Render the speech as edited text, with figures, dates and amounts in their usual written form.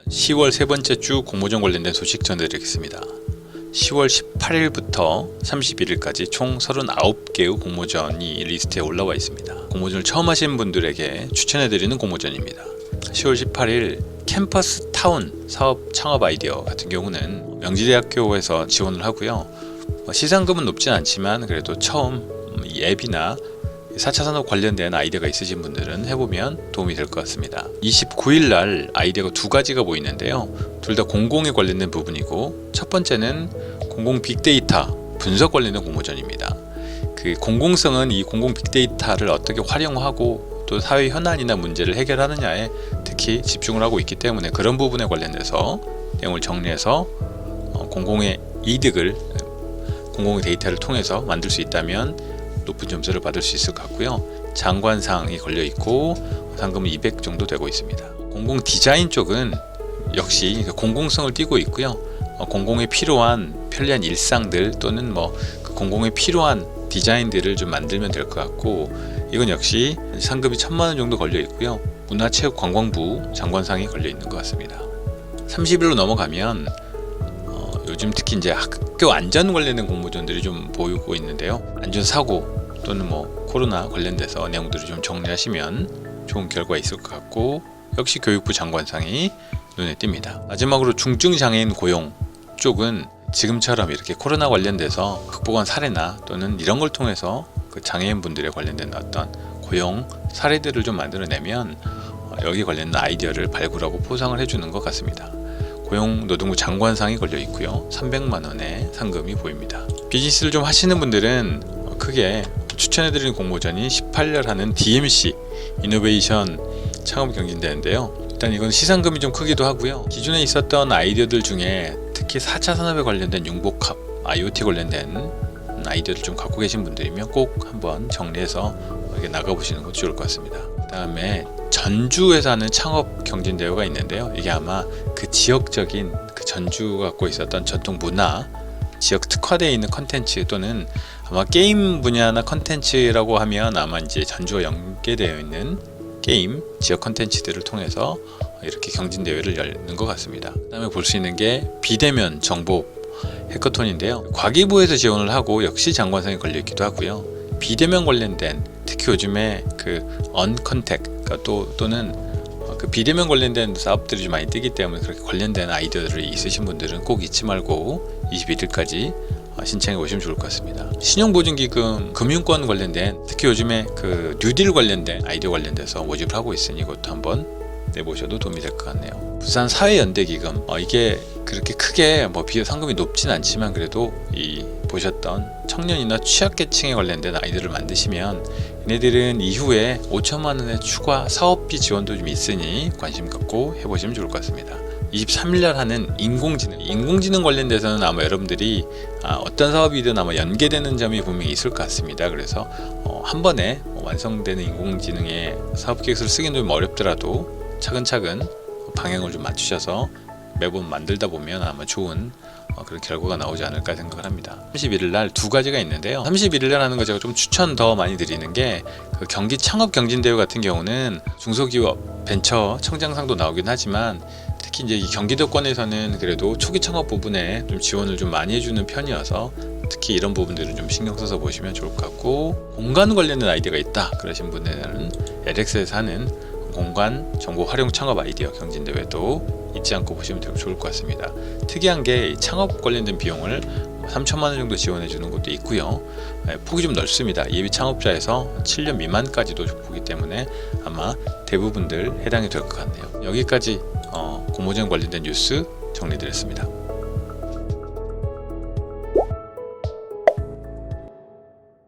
10월 세 번째 주 공모전 관련된 소식 전해드리겠습니다. 10월 18일부터 31일까지 총 39개의 공모전이 리스트에 올라와 있습니다. 공모전을 처음 하시는 분들에게 추천해드리는 공모전입니다. 10월 18일 캠퍼스 타운 사업 창업 아이디어 같은 경우는 명지대학교에서 지원을 하고요. 시상금은 높진 않지만 그래도 처음 이 앱이나 4차 산업 관련된 아이디어가 있으신 분들은 해보면 도움이 될 것 같습니다. 29일 날 아이디어가 두 가지가 보이는데요. 둘 다 공공에 관련된 부분이고, 첫 번째는 공공 빅데이터 분석 관련된 공모전입니다. 그 공공성은 이 공공 빅데이터를 어떻게 활용하고 또 사회 현안이나 문제를 해결하느냐에 특히 집중을 하고 있기 때문에 그런 부분에 관련돼서 내용을 정리해서 공공의 이득을 공공의 데이터를 통해서 만들 수 있다면 높은 점수를 받을 수 있을 것 같고요. 장관상이 걸려 있고 상금은 200 정도 되고 있습니다. 공공 디자인 쪽은 역시 공공성을 띠고 있고요. 공공에 필요한 편리한 일상들 또는 그 공공에 필요한 디자인들을 좀 만들면 될 것 같고, 이건 역시 상금이 1000만 원 정도 걸려 있고요. 문화체육관광부 장관상이 걸려 있는 것 같습니다. 30일로 넘어가면 요즘 특히 이제 학교 안전 관련된 공모전들이 좀 보이고 있는데요. 안전사고 또는 코로나 관련돼서 내용들을 좀 정리하시면 좋은 결과가 있을 것 같고, 역시 교육부 장관상이 눈에 띕니다. 마지막으로 중증장애인 고용 쪽은 지금처럼 이렇게 코로나 관련돼서 극복한 사례나 또는 이런 걸 통해서 그 장애인분들에 관련된 어떤 고용 사례들을 좀 만들어내면 여기 관련된 아이디어를 발굴하고 포상을 해주는 것 같습니다. 고용노동부 장관상이 걸려 있고요. 300만 원의 상금이 보입니다. 비즈니스를 좀 하시는 분들은 크게 추천해드리는 공모전이 18년 하는 DMC 이노베이션 창업 경진대회인데요. 일단 이건 시상금이 좀 크기도 하고요. 기존에 있었던 아이디어들 중에 특히 4차 산업에 관련된 융복합, IoT 관련된 아이디어를 좀 갖고 계신 분들이면 꼭 한번 정리해서 이렇게 나가보시는 것도 좋을 것 같습니다. 그 다음에 전주에서 하는 창업 경진대회가 있는데요. 이게 아마 그 지역적인 그 전주가 갖고 있었던 전통 문화, 지역 특화되어 있는 컨텐츠 또는 아마 게임 분야나 컨텐츠라고 하면 아마 이제 전주와 연계되어 있는 게임 지역 컨텐츠들을 통해서 이렇게 경진대회를 열는 것 같습니다. 그 다음에 볼 수 있는 게 비대면 정보 해커톤인데요. 과기부에서 지원을 하고 역시 장관상이 걸려 있기도 하고요. 비대면 관련된 특히 요즘에 그 언컨택 또는 그 비대면 관련된 사업들이 좀 많이 뜨기 때문에 그렇게 관련된 아이디어들이 있으신 분들은 꼭 잊지 말고 21일까지 신청해 보시면 좋을 것 같습니다. 신용보증기금 금융권 관련된 특히 요즘에 그 뉴딜 관련된 아이디어 관련돼서 모집을 하고 있으니 이것도 한번 내보셔도 도움이 될 것 같네요. 부산 사회연대기금 이게 그렇게 크게 상금이 높진 않지만 그래도 이 보셨던 청년이나 취약계층에 관련된 아이디어를 만드시면 얘네들은 이후에 5천만 원의 추가 사업비 지원도 좀 있으니 관심 갖고 해보시면 좋을 것 같습니다. 23일날 하는 인공지능 관련돼서는 아마 여러분들이 어떤 사업이든 아마 연계되는 점이 분명히 있을 것 같습니다. 그래서 한 번에 완성되는 인공지능의 사업 계획서를 쓰기는 좀 어렵더라도 차근차근 방향을 좀 맞추셔서 매번 만들다 보면 아마 좋은 그런 결과가 나오지 않을까 생각을 합니다. 31일날 두 가지가 있는데요. 31일날 하는 거 제가 좀 추천 더 많이 드리는 게 그 경기 창업 경진대회 같은 경우는 중소기업 벤처 청장상도 나오긴 하지만 특히 이제 이 경기도권에서는 그래도 초기 창업 부분에 좀 지원을 좀 많이 해주는 편이어서 특히 이런 부분들은 좀 신경 써서 보시면 좋을 것 같고, 공간 관련된 아이디어가 있다 그러신 분들은 LX에서 하는 공간 정보 활용 창업 아이디어 경진대회도 잊지 않고 보시면 좋을 것 같습니다. 특이한 게 창업 관련된 비용을 3천만 원 정도 지원해 주는 것도 있고요. 폭이 좀 넓습니다. 예비 창업자에서 7년 미만까지도 보기 때문에 아마 대부분들 해당이 될 것 같네요. 여기까지 공모전 관련된 뉴스 정리드렸습니다.